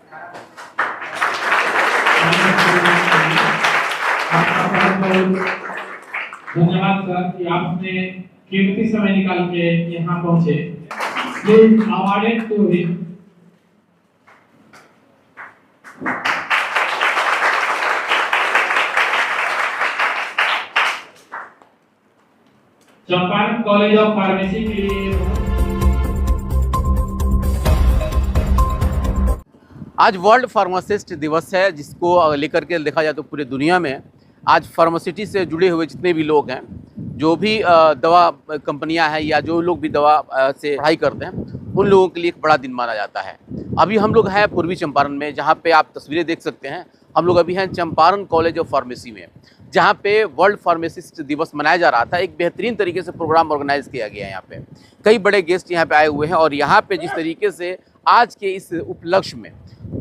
धन्यवाद सर कि आपने कीमती समय निकाल के यहाँ पहुँचे। Please awarded to him. Champaran college of pharmacy के लिए आज वर्ल्ड फार्मासिस्ट दिवस है, जिसको लेकर के देखा जाए तो पूरे दुनिया में आज फार्मासिटी से जुड़े हुए जितने भी लोग हैं, जो भी दवा कंपनियां हैं या जो लोग भी दवा से पढ़ाई करते हैं, उन लोगों के लिए एक बड़ा दिन माना जाता है। अभी हम लोग हैं पूर्वी चंपारण में, जहां पे आप तस्वीरें देख सकते हैं। हम लोग अभी हैं चंपारण कॉलेज ऑफ फार्मेसी में, जहां पे वर्ल्ड फार्मासिस्ट दिवस मनाया जा रहा था। एक बेहतरीन तरीके से प्रोग्राम ऑर्गेनाइज किया गया है। यहाँ पे कई बड़े गेस्ट यहाँ पे आए हुए हैं और यहाँ पे जिस तरीके से आज के इस उपलक्ष्य में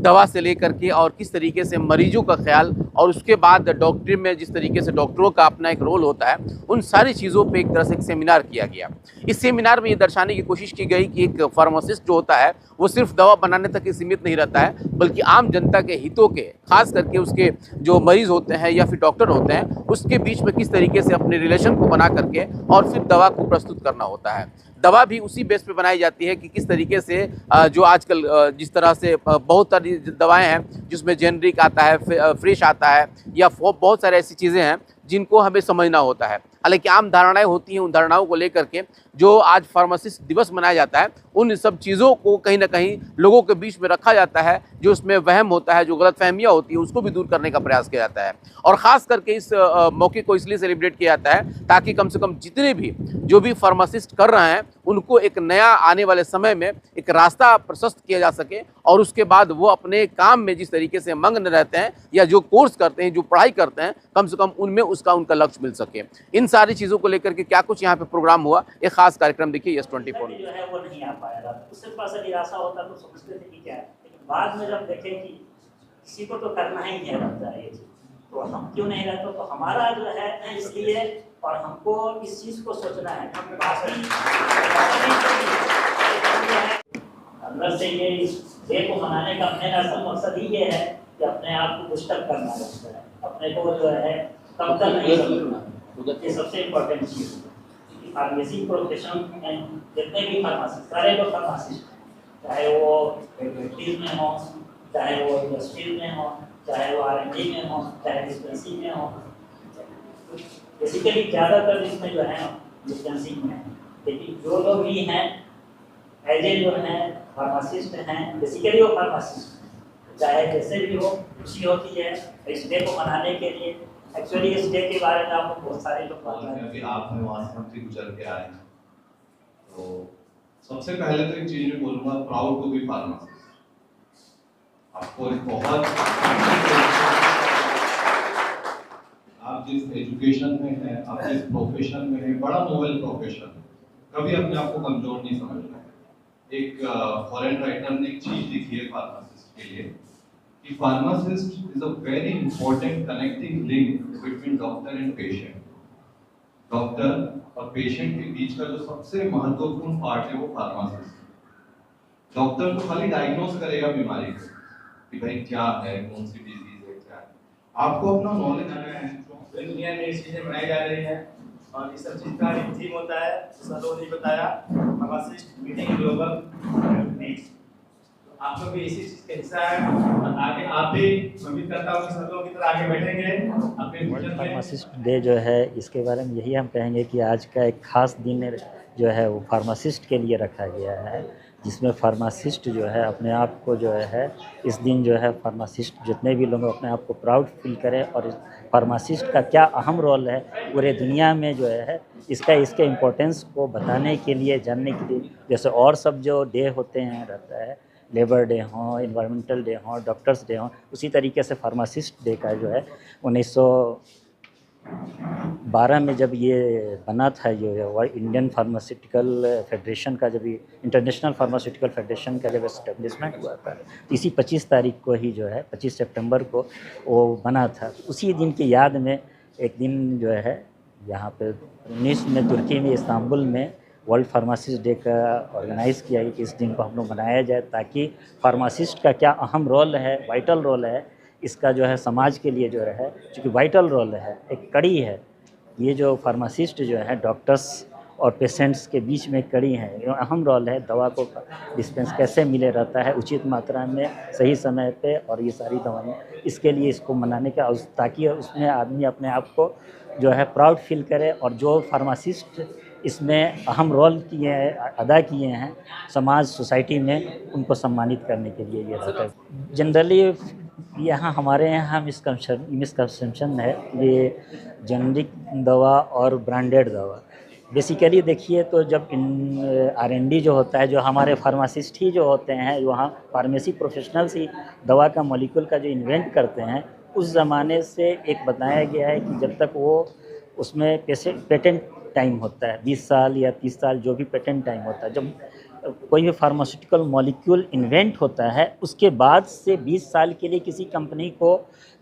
दवा से लेकर के और किस तरीके से मरीजों का ख्याल और उसके बाद डॉक्टरी में जिस तरीके से डॉक्टरों का अपना एक रोल होता है, उन सारी चीज़ों पे एक तरह से एक सेमिनार किया गया। इस सेमिनार में ये दर्शाने की कोशिश की गई कि एक फार्मासिस्ट जो होता है वो सिर्फ दवा बनाने तक ही सीमित नहीं रहता है, बल्कि आम जनता के हितों के, खास करके उसके जो मरीज़ होते हैं या फिर डॉक्टर होते हैं, उसके बीच में किस तरीके से अपने रिलेशन को बना करके और फिर दवा को प्रस्तुत करना होता है। दवा भी उसी बेस पे बनाई जाती है कि किस तरीके से जो आजकल जिस तरह से बहुत सारी दवाएं हैं जिसमें जेनरिक आता है, फ्रेश आता है, या बहुत सारे ऐसी चीज़ें हैं जिनको हमें समझना होता है। हालांकि आम धारणाएं होती हैं, उन धारणाओं को लेकर के जो आज फार्मासिस्ट दिवस मनाया जाता है, उन सब चीज़ों को कहीं ना कहीं लोगों के बीच में रखा जाता है। जो उसमें वहम होता है, जो गलतफहमियाँ होती है, उसको भी दूर करने का प्रयास किया जाता है। और ख़ास करके इस मौके को इसलिए सेलिब्रेट किया जाता है ताकि कम से कम जितने भी जो भी फार्मासिस्ट कर रहे हैं उनको एक नया आने वाले समय में एक रास्ता प्रशस्त किया जा सके, और उसके बाद वो अपने काम में जिस तरीके से मग्न रहते हैं या जो कोर्स करते हैं, जो पढ़ाई करते हैं, कम से कम उनमें उनका लक्ष्य मिल सके। इन सारी चीज़ों को लेकर के क्या कुछ यहाँ पे प्रोग्राम हुआ, एक खास कार्यक्रम देखिए यस24 जो है वो नहीं आ पाया था। उससे थोड़ा सा निराशा होता तो समझते थे कि क्या है, लेकिन बाद में जब देखें कि किसी को तो करना ही है लगता है ये चीज़, तो हम क्यों नहीं रहते। तो हमारा जो है इसलिए, और हमको इस चीज़ को सोचना है, हम अंदर से ये इस डे को मनाने का मेन असल मकसद ही ये है कि अपने आप को पुष्टक करना लगता है, अपने को जो है कमतर नहीं करना। ये सबसे इम्पोर्टेंट चीज़ है। फार्मेसी प्रोफेशन में जितने भी फार्मासिस्ट, सारे लोग फार्मासिस्ट, चाहे वो फैक्ट्रीज में हो, चाहे वो इंडस्ट्रीज में हो, चाहे वो R&D में हो, चाहे डिस्पेंसिंग में हो। बेसिकली ज़्यादातर इसमें जो है डिस्पेंसिंग में है, लेकिन जो लोग भी हैं एज ए जो हैं फार्मासिस्ट हैं, बेसिकली वो फार्मासिस्ट, चाहे जैसे भी हो, खुशी होती है इस डे को मनाने के लिए। एक्चुअली इस डे के बारे में आपको बहुत सारे लोग बात करें कि आपने वहाँ से गुजर के आए, तो सबसे पहले तो एक चीज मैं बोलूँगा, प्राउड टू बी फार्मासिस्ट। आपको एक बहुत, आप जिस एजुकेशन में हैं, आप जिस प्रोफेशन में हैं, बड़ा नोबल प्रोफेशन है, कभी अपने आप को कमजोर नहीं समझना है। एक फॉरेन राइटर ने एक चीज लिखी है फार्मासिस्ट के लिए कि pharmacist is a very important connecting link between doctor and patient. Doctor और पेशेंट के बीच का जो सबसे महत्वपूर्ण पार्ट है वो फार्मासिस्ट। डॉक्टर तो खाली डायग्नोज करेगा बीमारी को कि भाई क्या है, कौन सी डिजीज है, क्या है। आपको अपना नॉलेज है, दुनिया में ये चीजें बनाई जा रही हैं और इस सब चीज का एक थीम होता है, सर लोगों ने बताया, फार्मासिस्ट मीटिंग ग्लोबल नीड्स। आप लोग भी इसी चीज का हिस्सा है और आगे आप भी, मैं उम्मीद करता हूँ कि सब लोग की तरह आगे बढ़ेंगे अपने वर्ल्ड फार्मासिस्ट डे जो है, इसके बारे में यही हम कहेंगे कि आज का एक खास दिन जो है वो फार्मासिस्ट के लिए रखा गया है, जिसमें फार्मासिस्ट जो है अपने आप को जो है इस दिन जो है फार्मासिस्ट जितने भी लोग अपने आप को प्राउड फील करें, और फार्मासिस्ट का क्या अहम रोल है पूरे दुनिया में जो है इसके इम्पोर्टेंस को बताने के लिए, जानने के लिए। जैसे और सब जो डे होते हैं रहता है, लेबर डे हो, इन्वायरमेंटल डे हो, डॉक्टर्स डे हो, उसी तरीके से फार्मासिस्ट डे का जो है 1912 में जब ये बना था, जो है इंडियन फार्मास्यूटिकल फेडरेशन का, जब इंटरनेशनल फार्मास्यूटिकल फेडरेशन का जब एस्टेब्लिशमेंट हुआ था, इसी 25 तारीख को ही जो है 25 सितंबर को वो बना था। उसी दिन की याद में एक दिन जो है यहाँ पे 19 में तुर्की में इस्तांबुल में वर्ल्ड फार्मासिस्ट डे का ऑर्गेनाइज़ किया है कि इस दिन को हम लोग मनाया जाए, ताकि फार्मासिस्ट का क्या अहम रोल है, वाइटल रोल है इसका जो है समाज के लिए जो है, चूँकि वाइटल रोल है, एक कड़ी है। ये जो फार्मासिस्ट जो है डॉक्टर्स और पेशेंट्स के बीच में कड़ी है, ये अहम रोल है। दवा को डिस्पेंस कैसे मिले रहता है उचित मात्रा में, सही समय पे, और ये सारी दवाएं, इसके लिए इसको मनाने का, ताकि उसमें आदमी अपने आप को जो है प्राउड फील करे। और जो फार्मासिस्ट इसमें अहम रोल किए हैं, अदा किए हैं समाज सोसाइटी में, उनको सम्मानित करने के लिए ये रहता है। जनरली यहाँ हमारे यहाँ मिसकंसेप्शन है ये जेनरिक दवा और ब्रांडेड दवा। बेसिकली देखिए तो जब R&D जो होता है, जो हमारे फार्मासिस्ट ही जो होते हैं, वहाँ फार्मेसी प्रोफेशनल्स ही दवा का मॉलिक्यूल का जो इन्वेंट करते हैं, उस ज़माने से एक बताया गया है कि जब तक वो उसमें पेटेंट टाइम होता है 20 साल या 30 साल, जो भी पेटेंट टाइम होता है, जब कोई भी फार्मास्यूटिकल मॉलिक्यूल इन्वेंट होता है उसके बाद से 20 साल के लिए किसी कंपनी को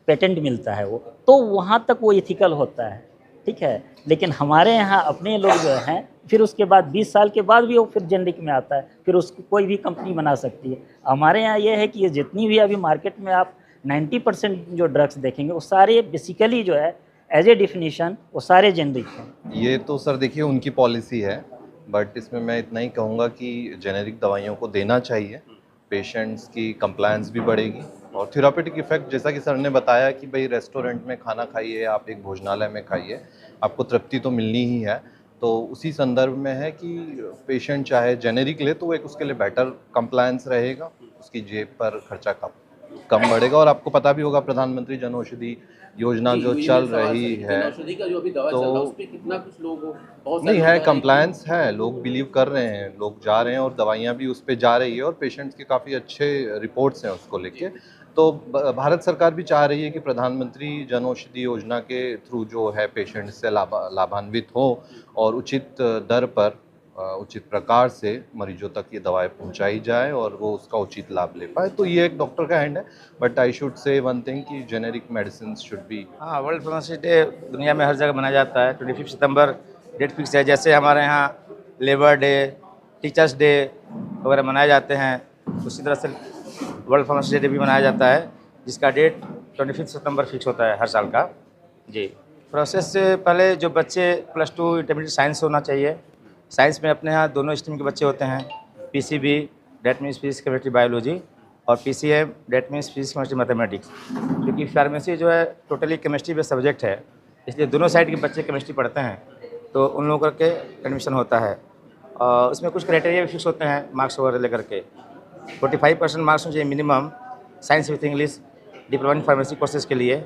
पेटेंट मिलता है, वो तो वहाँ तक वो इथिकल होता है, ठीक है। लेकिन हमारे यहाँ अपने लोग जो हैं, फिर उसके बाद 20 साल के बाद भी वो फिर जेनरिक में आता है, फिर उसको कोई भी कंपनी बना सकती है। हमारे यहाँ ये है कि ये जितनी भी अभी मार्केट में आप 90% जो ड्रग्स देखेंगे वो सारे बेसिकली जो है एज ए डिफिनीशन वो सारे जेनरिक हैं। ये तो सर देखिए उनकी पॉलिसी है, बट इसमें मैं इतना ही कहूँगा कि जेनेरिक दवाइयों को देना चाहिए, पेशेंट्स की कंप्लायंस भी बढ़ेगी और थेरापेटिक इफेक्ट, जैसा कि सर ने बताया कि भाई रेस्टोरेंट में खाना खाइए, आप एक भोजनालय में खाइए, आपको तृप्ति तो मिलनी ही है। तो उसी संदर्भ में है कि पेशेंट चाहे जेनेरिक ले तो एक उसके लिए बेटर कंप्लायंस रहेगा, उसकी जेब पर खर्चा कम बढ़ेगा। और आपको पता भी होगा प्रधानमंत्री जन औषधि योजना जो चल रही है, का जो अभी दवा तो चल रहा है उस पे कितना कुछ लोग बहुत नहीं सारे है, लोग कंप्लायंस है, लोग बिलीव कर रहे हैं, लोग जा रहे हैं और दवाइयाँ भी उस पर जा रही है और पेशेंट्स के काफ़ी अच्छे रिपोर्ट्स हैं उसको लेके। तो भारत सरकार भी चाह रही है कि प्रधानमंत्री जन औषधि योजना के थ्रू जो है पेशेंट से लाभान्वित हो और उचित दर पर उचित प्रकार से मरीजों तक ये दवाएं पहुंचाई जाए और वो उसका उचित लाभ ले पाए। तो ये एक डॉक्टर का हैंड है, but I should say one thing कि जेनेरिक मेडिसिन शुड बी। हाँ, वर्ल्ड फार्मासिस्ट डे दुनिया में हर जगह मनाया जाता है। 25 सितंबर डेट फिक्स है। जैसे हमारे यहाँ लेबर डे, टीचर्स डे वगैरह मनाए जाते हैं, उसी तरह से वर्ल्ड फार्मासिस्ट डे भी मनाया जाता है, जिसका डेट 25 सितंबर फिक्स होता है हर साल का। जी, प्रोसेस से पहले जो बच्चे +2 इंटरमीडिएट साइंस होना चाहिए। साइंस में अपने यहाँ दोनों स्ट्रीम के बच्चे होते हैं, PCB that means physics chemistry biology, और PCM that means physics chemistry mathematics. क्योंकि फार्मेसी जो है टोटली केमिस्ट्री बेस्ड सब्जेक्ट है, इसलिए दोनों साइड के बच्चे केमिस्ट्री पढ़ते हैं, तो उन लोगों के एडमिशन होता है। और उसमें कुछ क्राइटेरिया भी फिक्स होते हैं मार्क्स वगैरह लेकर के। 45% मार्क्स होने चाहिए minimum science with English diploma in pharmacy courses के लिए,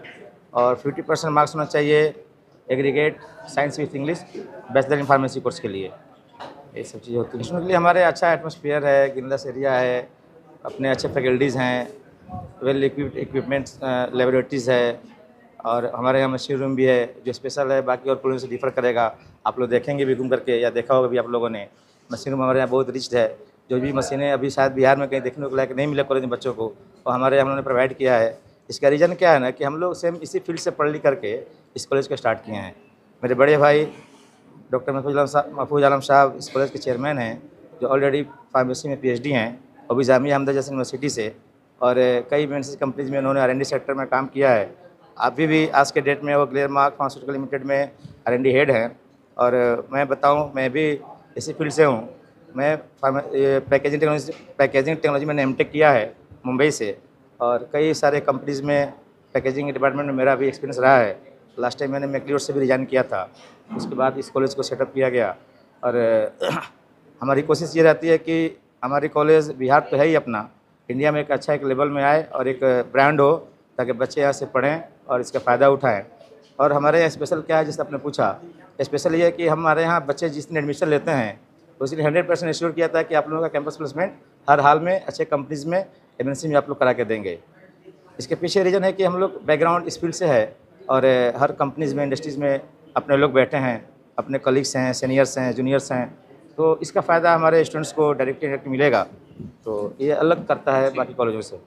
और 50% मार्क्स होना चाहिए aggregate science with English bachelor in pharmacy course के लिए। ये सब चीज़ें होती हैं। इसमें के लिए हमारे अच्छा एटमॉस्फेयर है, ग्रीनलेस एरिया है, अपने अच्छे फैकल्टीज़ हैं, वेल इक्विप्ड इक्विपमेंट्स, लेबोरेटरीज़ है, और हमारे यहाँ मशीन रूम भी है जो स्पेशल है, बाकी और कॉलेज से डिफर करेगा। आप लोग देखेंगे भी घूम करके, या देखा होगा भी आप लोगों ने, मशीन रूम हमारे यहाँ बहुत रिच्ड है। जो भी मशीनें अभी शायद बिहार में कहीं देखने को लायक नहीं मिले कॉलेज में बच्चों को, और हमारे यहाँ उन्होंने प्रोवाइड किया है। इसका रीज़न क्या है ना कि हम लोग सेम इसी फील्ड से पढ़ लिख करके इस कॉलेज को स्टार्ट किए हैं। मेरे बड़े भाई डॉक्टर महफूज आलम साहब इस कॉलेज के चेयरमैन हैं, जो ऑलरेडी फार्मेसी में PhD हैं, और भी जामिया हमदा जैसी यूनिवर्सिटी से, और कई एमएनसी कंपनीज में उन्होंने R&D सेक्टर में काम किया है। अभी भी आज के डेट में वो ग्लेनमार्क फार्मास्यूटिकल लिमिटेड में R&D हेड हैं। और मैं बताऊं, मैं भी इसी फील्ड से हूं। मैं पैकेजिंग टेक्नोलॉजी में M.Tech किया है मुंबई से, और कई सारे कंपनीज़ में पैकेजिंग डिपार्टमेंट में मेरा भी एक्सपीरियंस रहा है। लास्ट टाइम मैंने मैक्लियोड से भी रिजाइन किया था, उसके बाद इस कॉलेज को सेटअप किया गया। और हमारी कोशिश ये रहती है कि हमारी कॉलेज बिहार तो है ही अपना, इंडिया में एक अच्छा एक लेवल में आए और एक ब्रांड हो, ताकि बच्चे यहाँ से पढ़ें और इसका फ़ायदा उठाएं। और हमारे यहाँ स्पेशल क्या है, जैसे आपने पूछा, स्पेशल ये है कि हमारे यहाँ बच्चे जिस दिन एडमिशन लेते हैं तो इसलिए 100% इंश्योर किया था कि आप लोगों का कैंपस प्लेसमेंट हर हाल में अच्छे कंपनीज़ में MNC में आप लोग करा के देंगे। इसके पीछे रीज़न है कि हम लोग बैकग्राउंड इस फील्ड से है, और हर कंपनीज़ में, इंडस्ट्रीज़ में अपने लोग बैठे हैं, अपने कलीग्स हैं, सीनियर्स हैं, जूनियर्स हैं, तो इसका फ़ायदा हमारे स्टूडेंट्स को डायरेक्टली मिलेगा। तो ये अलग करता है बाकी कॉलेजों से।